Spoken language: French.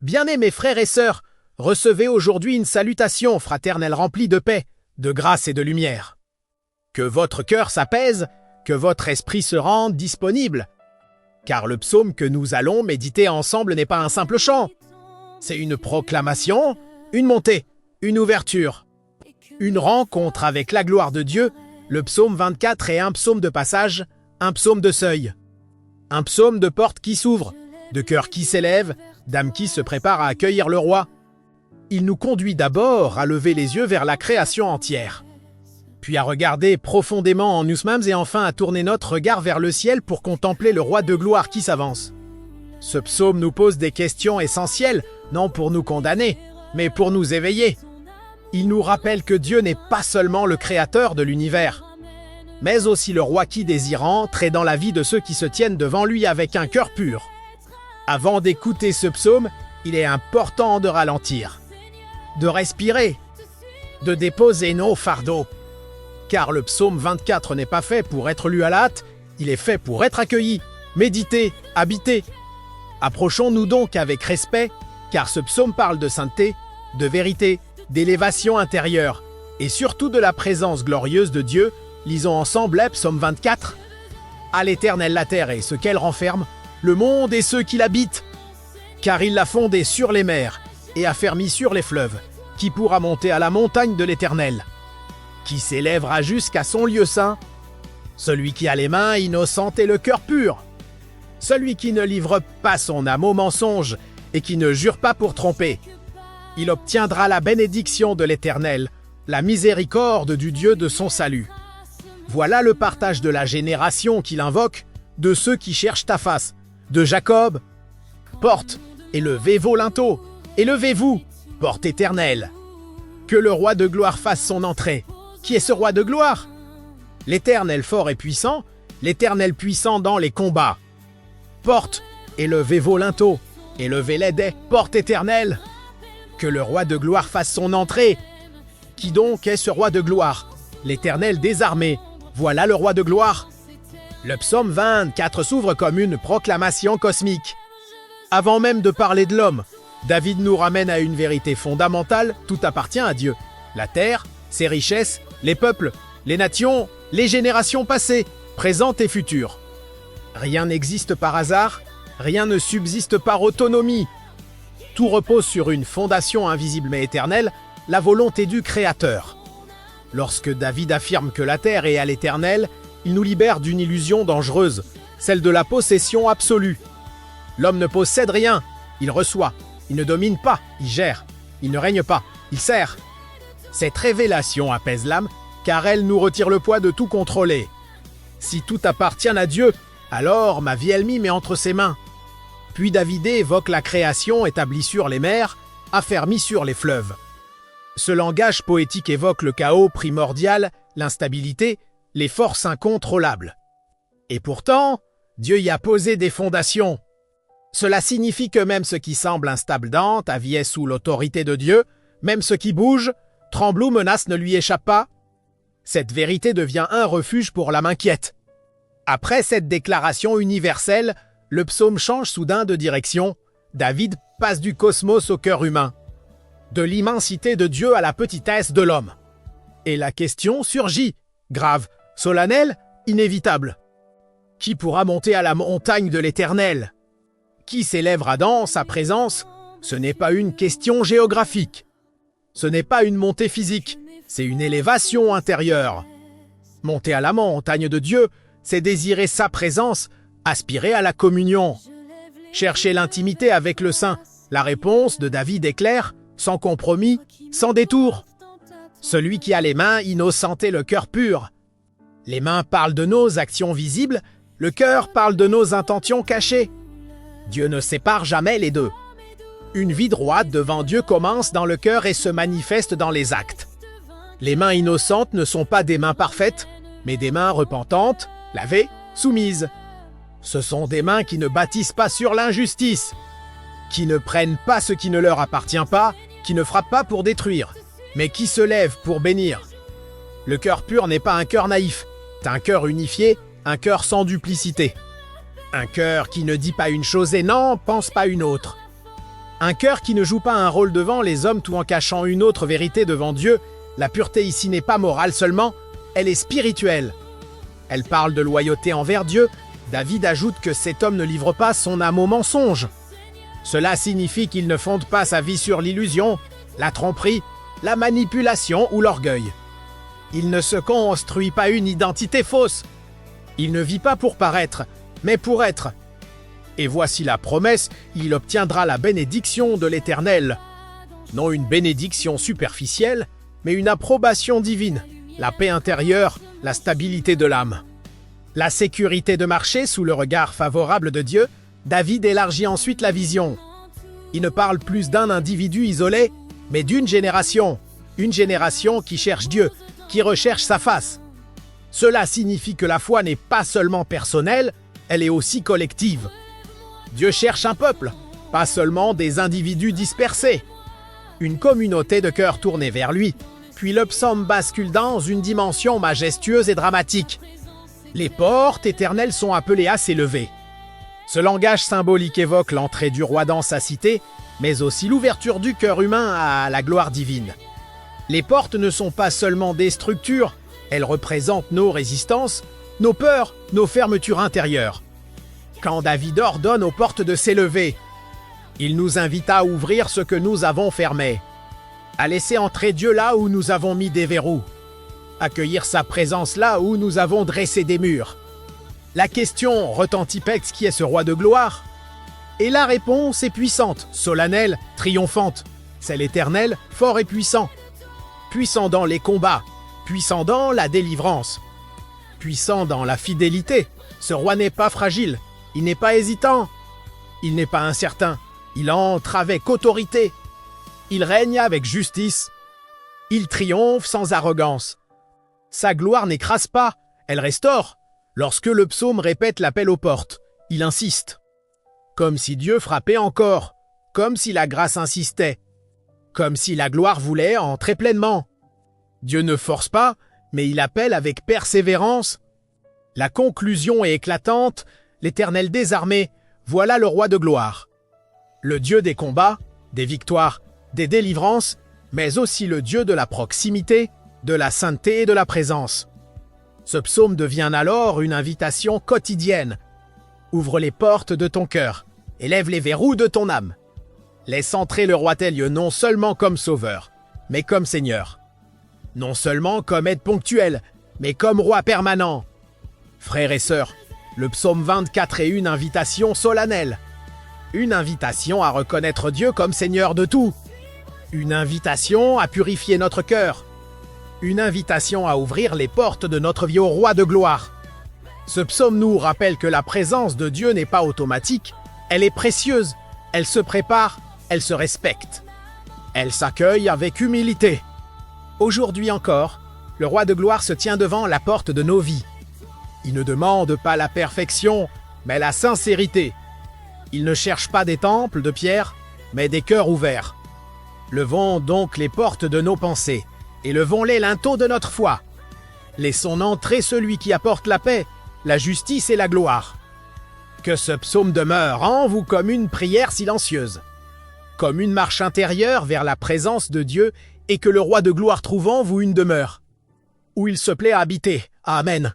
Bien-aimés frères et sœurs, recevez aujourd'hui une salutation fraternelle remplie de paix, de grâce et de lumière. Que votre cœur s'apaise, que votre esprit se rende disponible. Car le psaume que nous allons méditer ensemble n'est pas un simple chant. C'est une proclamation, une montée, une ouverture, une rencontre avec la gloire de Dieu. Le psaume 24 est un psaume de passage, un psaume de seuil. Un psaume de porte qui s'ouvre, de cœur qui s'élève, d'âme qui se prépare à accueillir le roi. Il nous conduit d'abord à lever les yeux vers la création entière, puis à regarder profondément en nous-mêmes et enfin à tourner notre regard vers le ciel pour contempler le roi de gloire qui s'avance. Ce psaume nous pose des questions essentielles, non pour nous condamner, mais pour nous éveiller. Il nous rappelle que Dieu n'est pas seulement le créateur de l'univers, mais aussi le roi qui désire entrer dans la vie de ceux qui se tiennent devant lui avec un cœur pur. Avant d'écouter ce psaume, il est important de ralentir, de respirer, de déposer nos fardeaux. Car le psaume 24 n'est pas fait pour être lu à la hâte, il est fait pour être accueilli, médité, habité. Approchons-nous donc avec respect, car ce psaume parle de sainteté, de vérité, d'élévation intérieure, et surtout de la présence glorieuse de Dieu. Lisons ensemble le psaume 24. À l'Éternel la terre et ce qu'elle renferme, le monde et ceux qui l'habitent. Car il l'a fondé sur les mers et affermi sur les fleuves. Qui pourra monter à la montagne de l'Éternel? Qui s'élèvera jusqu'à son lieu saint? Celui qui a les mains innocentes et le cœur pur. Celui qui ne livre pas son âme au mensonge et qui ne jure pas pour tromper. Il obtiendra la bénédiction de l'Éternel, la miséricorde du Dieu de son salut. Voilà le partage de la génération qu'il invoque, de ceux qui cherchent ta face. De Jacob, porte, élevez vos linteaux, élevez-vous, porte éternelle. Que le roi de gloire fasse son entrée. Qui est ce roi de gloire? L'Éternel fort et puissant, l'Éternel puissant dans les combats. Porte, élevez vos linteaux, élevez-les des portes éternelles. Que le roi de gloire fasse son entrée. Qui donc est ce roi de gloire? L'Éternel des armées, voilà le roi de gloire. Le psaume 24 s'ouvre comme une proclamation cosmique. Avant même de parler de l'homme, David nous ramène à une vérité fondamentale, tout appartient à Dieu. La terre, ses richesses, les peuples, les nations, les générations passées, présentes et futures. Rien n'existe par hasard, rien ne subsiste par autonomie. Tout repose sur une fondation invisible mais éternelle, la volonté du Créateur. Lorsque David affirme que la terre est à l'Éternel, il nous libère d'une illusion dangereuse, celle de la possession absolue. L'homme ne possède rien, il reçoit. Il ne domine pas, il gère. Il ne règne pas, il sert. Cette révélation apaise l'âme, car elle nous retire le poids de tout contrôler. Si tout appartient à Dieu, alors ma vie elle m'y met entre ses mains. Puis David évoque la création établie sur les mers, affermie sur les fleuves. Ce langage poétique évoque le chaos primordial, l'instabilité, les forces incontrôlables. Et pourtant, Dieu y a posé des fondations. Cela signifie que même ce qui semble instable dans ta vie est sous l'autorité de Dieu, même ce qui bouge, tremble ou menace ne lui échappe pas. Cette vérité devient un refuge pour l'âme inquiète. Après cette déclaration universelle, le psaume change soudain de direction. David passe du cosmos au cœur humain, de l'immensité de Dieu à la petitesse de l'homme. Et la question surgit, grave, solennelle, inévitable. Qui pourra monter à la montagne de l'Éternel? Qui s'élèvera dans sa présence? Ce n'est pas une question géographique. Ce n'est pas une montée physique, c'est une élévation intérieure. Monter à la montagne de Dieu, c'est désirer sa présence, aspirer à la communion. Chercher l'intimité avec le Saint. La réponse de David est claire, sans compromis, sans détour. Celui qui a les mains innocentes et le cœur pur. Les mains parlent de nos actions visibles, le cœur parle de nos intentions cachées. Dieu ne sépare jamais les deux. Une vie droite devant Dieu commence dans le cœur et se manifeste dans les actes. Les mains innocentes ne sont pas des mains parfaites, mais des mains repentantes, lavées, soumises. Ce sont des mains qui ne bâtissent pas sur l'injustice, qui ne prennent pas ce qui ne leur appartient pas, qui ne frappent pas pour détruire, mais qui se lèvent pour bénir. Le cœur pur n'est pas un cœur naïf, c'est un cœur unifié, un cœur sans duplicité. Un cœur qui ne dit pas une chose et n'en pense pas une autre. Un cœur qui ne joue pas un rôle devant les hommes tout en cachant une autre vérité devant Dieu. La pureté ici n'est pas morale seulement, elle est spirituelle. Elle parle de loyauté envers Dieu. David ajoute que cet homme ne livre pas son âme au mensonge. Cela signifie qu'il ne fonde pas sa vie sur l'illusion, la tromperie, la manipulation ou l'orgueil. Il ne se construit pas une identité fausse. Il ne vit pas pour paraître, mais pour être. Et voici la promesse, il obtiendra la bénédiction de l'Éternel. Non une bénédiction superficielle, mais une approbation divine, la paix intérieure, la stabilité de l'âme. La sécurité de marcher sous le regard favorable de Dieu, David élargit ensuite la vision. Il ne parle plus d'un individu isolé, mais d'une génération. Une génération qui cherche Dieu, qui recherche sa face. Cela signifie que la foi n'est pas seulement personnelle, elle est aussi collective. Dieu cherche un peuple, pas seulement des individus dispersés. Une communauté de cœurs tournés vers lui, puis le psaume bascule dans une dimension majestueuse et dramatique. Les portes éternelles sont appelées à s'élever. Ce langage symbolique évoque l'entrée du roi dans sa cité, mais aussi l'ouverture du cœur humain à la gloire divine. Les portes ne sont pas seulement des structures, elles représentent nos résistances, nos peurs, nos fermetures intérieures. Quand David ordonne aux portes de s'élever, il nous invite à ouvrir ce que nous avons fermé, à laisser entrer Dieu là où nous avons mis des verrous, accueillir sa présence là où nous avons dressé des murs. La question retentit Pex, qui est ce roi de gloire? Et la réponse est puissante, solennelle, triomphante. C'est l'Éternel, fort et puissant. Puissant dans les combats, puissant dans la délivrance, puissant dans la fidélité. Ce roi n'est pas fragile, il n'est pas hésitant, il n'est pas incertain, il entre avec autorité, il règne avec justice, il triomphe sans arrogance. Sa gloire n'écrase pas, elle restaure. Lorsque le psaume répète l'appel aux portes, il insiste. Comme si Dieu frappait encore, comme si la grâce insistait, comme si la gloire voulait entrer pleinement. Dieu ne force pas, mais il appelle avec persévérance. La conclusion est éclatante, l'Éternel désarmé, voilà le roi de gloire. Le Dieu des combats, des victoires, des délivrances, mais aussi le Dieu de la proximité, de la sainteté et de la présence. Ce psaume devient alors une invitation quotidienne. Ouvre les portes de ton cœur, élève les verrous de ton âme. Laisse entrer le roi tes lieux non seulement comme sauveur, mais comme Seigneur. Non seulement comme aide ponctuelle, mais comme roi permanent. Frères et sœurs, le psaume 24 est une invitation solennelle. Une invitation à reconnaître Dieu comme Seigneur de tout. Une invitation à purifier notre cœur. Une invitation à ouvrir les portes de notre vie au roi de gloire. Ce psaume nous rappelle que la présence de Dieu n'est pas automatique, elle est précieuse, elle se prépare, elle se respecte. Elle s'accueille avec humilité. Aujourd'hui encore, le roi de gloire se tient devant la porte de nos vies. Il ne demande pas la perfection, mais la sincérité. Il ne cherche pas des temples de pierre, mais des cœurs ouverts. Levons donc les portes de nos pensées, et levons les linteaux de notre foi. Laissons entrer celui qui apporte la paix, la justice et la gloire. Que ce psaume demeure en vous comme une prière silencieuse, comme une marche intérieure vers la présence de Dieu, et que le roi de gloire trouve en vous une demeure, où il se plaît à habiter. Amen.